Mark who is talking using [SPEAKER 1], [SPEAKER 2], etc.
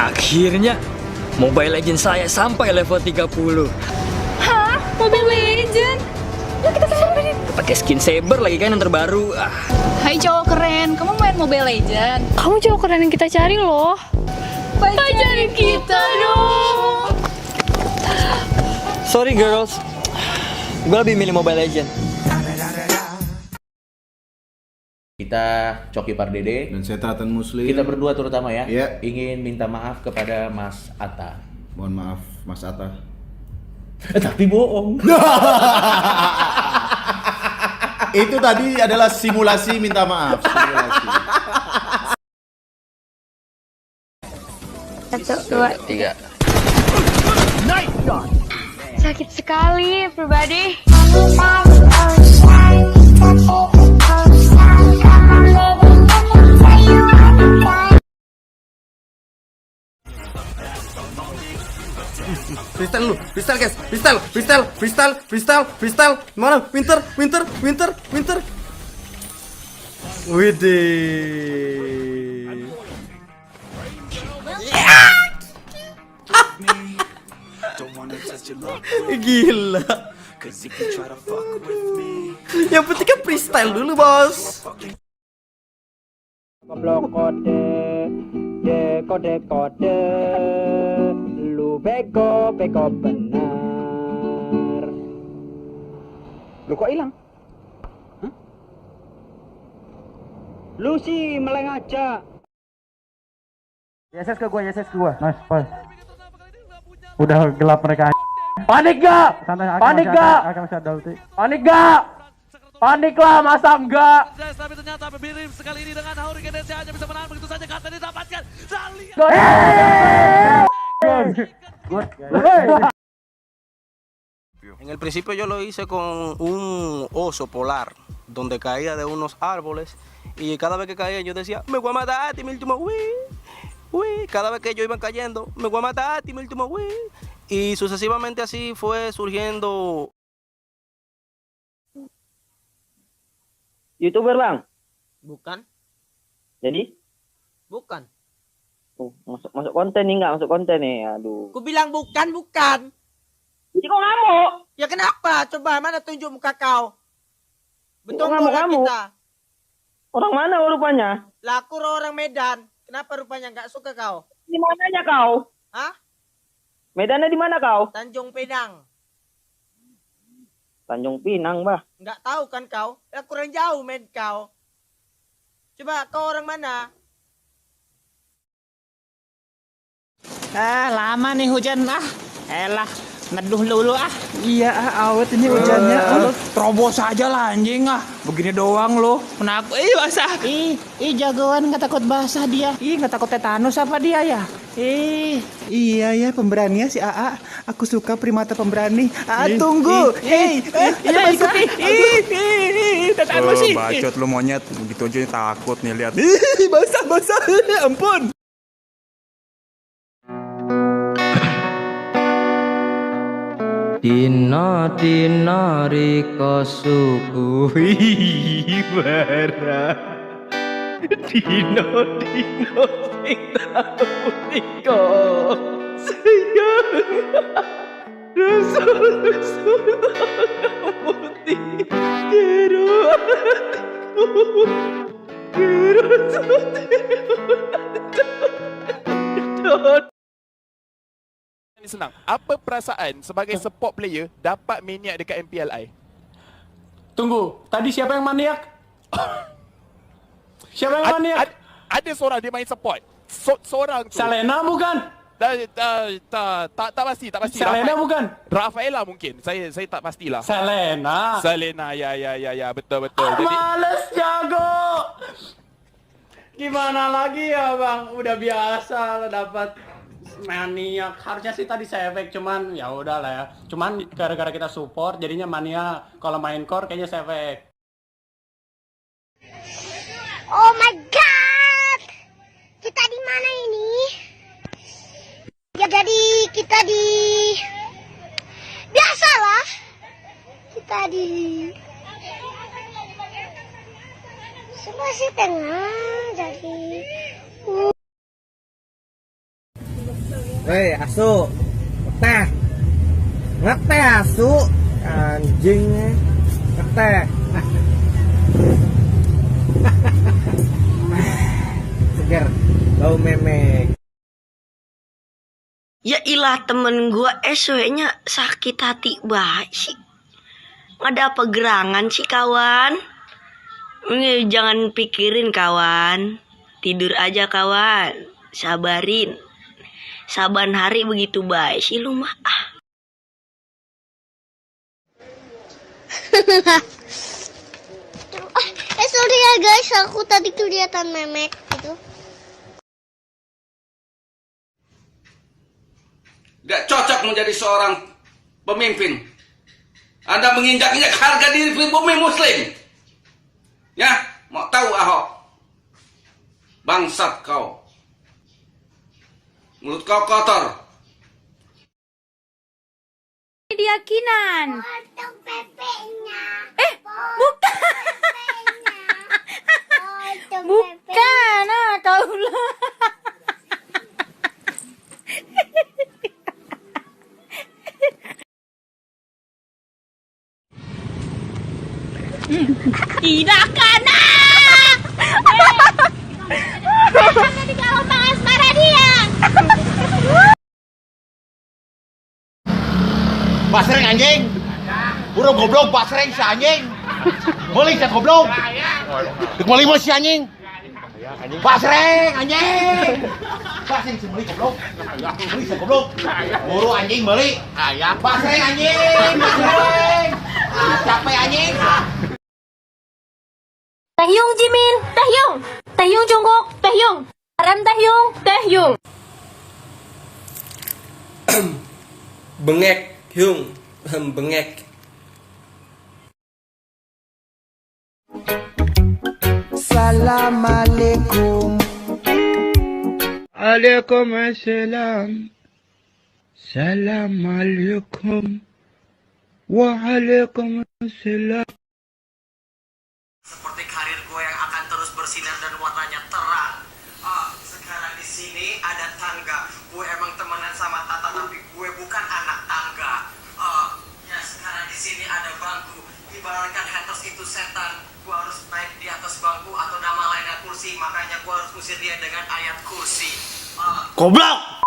[SPEAKER 1] Akhirnya Mobile Legends saya sampai level 30.
[SPEAKER 2] Hah? Mobile Legend? Yuk kita samperin.
[SPEAKER 1] Pakai skin saber lagi kan yang terbaru.
[SPEAKER 2] Hai cowok keren, kamu main Mobile Legend?
[SPEAKER 3] Kamu cowok keren yang kita cari loh.
[SPEAKER 2] Pacarin kita dong.
[SPEAKER 1] Sorry girls, gue lebih milih Mobile Legend.
[SPEAKER 4] Kita Coki Pardede
[SPEAKER 5] Dan saya Tratan Muslim.
[SPEAKER 4] Kita berdua terutama ya,
[SPEAKER 5] Iya.
[SPEAKER 4] ingin minta maaf kepada Mas Atta.
[SPEAKER 5] Mohon maaf Mas Atta.
[SPEAKER 4] Tapi bohong.
[SPEAKER 5] Itu tadi adalah simulasi minta maaf. Simulasi.
[SPEAKER 3] 1, 2,
[SPEAKER 4] 3.
[SPEAKER 3] sakit sekali, everybody.
[SPEAKER 5] Freestyle lu, freestyle guys, freestyle. Mana? Winter. Widih. Gila. Yang penting kan freestyle dulu, bos.
[SPEAKER 6] Goblok kode lu bego benar. Lu kok hilang? Hah? Lu sih meleng aja. Yeses ke gua. Nice, bye. Udah gelap mereka. Panik gak? Panik gak? Panik gak? Panik lah, masa enggak?
[SPEAKER 7] Tapi ternyata Birim sekali ini dengan Hurricane hanya bisa menahan begitu saja kata didapatkan.
[SPEAKER 8] En el principio yo lo hice con un oso polar, donde caía de unos árboles y cada vez que caía yo decía, me voy a matar a ti, mi último uy. Cada vez que ellos iban cayendo, me voy a matar a ti, mi último uy. Y sucesivamente así fue surgiendo.
[SPEAKER 6] YouTuber bang?
[SPEAKER 9] Bukan.
[SPEAKER 6] Jadi?
[SPEAKER 9] Bukan.
[SPEAKER 6] Masuk konten nih nggak? Masuk konten nih, aduh.
[SPEAKER 9] Ku bilang bukan.
[SPEAKER 6] Jadi kok ngamuk?
[SPEAKER 9] Ya kenapa? Coba mana tunjuk muka kau? Betul
[SPEAKER 6] Kok ngamuk-ngamuk?
[SPEAKER 9] kita.
[SPEAKER 6] Orang mana rupanya?
[SPEAKER 9] Lah aku orang Medan. Kenapa rupanya nggak suka kau?
[SPEAKER 6] Di mananya kau?
[SPEAKER 9] Hah?
[SPEAKER 6] Medannya di mana kau?
[SPEAKER 9] Tanjung Pinang.
[SPEAKER 6] Tanjung Pinang, bah.
[SPEAKER 9] Nggak tahu kan kau? Ya kurang jauh med kau. Coba kau orang mana?
[SPEAKER 10] Lama nih hujan elah neduh dulu
[SPEAKER 6] Iya, awet ini hujannya. Terobos aja lah anjing Begini doang lo.
[SPEAKER 10] Kenapa? Basah. Jagoan nggak takut basah dia.
[SPEAKER 6] Nggak takut tetanus apa dia ya?
[SPEAKER 10] Iya ya pemberani si AA. Aku suka primata pemberani. Tunggu. Ikuti. Tetanus sih.
[SPEAKER 5] Bacot lu monyet. Begitu aja takut nih lihat.
[SPEAKER 10] Basah. Ampun.
[SPEAKER 6] Dino riko sukuhi bara. Dino sing tau riko sayang. Rasul putih jero hatiku.
[SPEAKER 7] Ini senang. Apa perasaan sebagai support player dapat maniak dekat MPLI?
[SPEAKER 6] Tunggu, tadi siapa yang maniak? Siapa yang maniak?
[SPEAKER 7] Ada seorang dia main support. Seorang tu.
[SPEAKER 6] Selena bukan?
[SPEAKER 7] Tak pasti.
[SPEAKER 6] Selena bukan?
[SPEAKER 7] Rafaela mungkin. Saya tak pastilah.
[SPEAKER 6] Selena,
[SPEAKER 7] ya betul. Jadi
[SPEAKER 6] males jago. Gimana lagi ya bang? Udah biasa lo dapat maniak. Harusnya sih tadi sefek, cuman ya udah lah ya. Cuman gara-gara kita support jadinya maniak. Kalau main core kayaknya sefek.
[SPEAKER 3] Oh my god. Kita di mana ini? Ya jadi kita di biasalah. Kita di Sulawesi Tengah. Jadi
[SPEAKER 9] Hei, asu. Ngeteh. Ngeteh asu. Anjingnya. Ngeteh. Seger. Bau memek.
[SPEAKER 3] Ya ilah temen gua SW-nya sakit hati banget sih. Ada apa gerangan sih kawan? Ini jangan pikirin kawan. Tidur aja kawan. Sabarin. Saban hari begitu baik sih lu mah. Sorry ya guys, aku tadi kelihatan memek gitu.
[SPEAKER 11] Gak cocok menjadi seorang pemimpin. Anda menginjak-injak harga diri bumi muslim. Ya, mau tahu Ahok? Bangsat kau. Mulut kau kotor.
[SPEAKER 2] Keyakinan.
[SPEAKER 3] Potong pepenya.
[SPEAKER 2] Bukan. Bukan, kaulah. Tidak kena. Di kalau pangas marah dia.
[SPEAKER 5] Basreng anjing. Burung goblok basreng si anjing. Beli si goblok. Dek beli mah si anjing. Basreng anjing. Basreng si beli goblok. Beli si goblok. Buru anjing beli. Basreng anjing. Basreng. Capek anjing.
[SPEAKER 2] Taehyung Jimin, Taehyung. Taehyung Jungkook, Taehyung. Ram Taehyung, Taehyung.
[SPEAKER 8] Bengek, Hyung. Bengek.
[SPEAKER 10] Assalamualaikum. Waalaikumsalam. Assalamualaikum. Waalaikumsalam.
[SPEAKER 8] Seperti karir gue yang akan terus bersinar dan warnanya terang. Sekarang di sini ada tangga. Gue emang temenan sama Tata tapi gue bukan anak tangga. Ya sekarang di sini ada bangku. Ibaratkan haters itu setan. Gue harus naik di atas bangku atau nama lainnya kursi. Makanya gue harus usir dia dengan ayat kursi.
[SPEAKER 5] Goblok.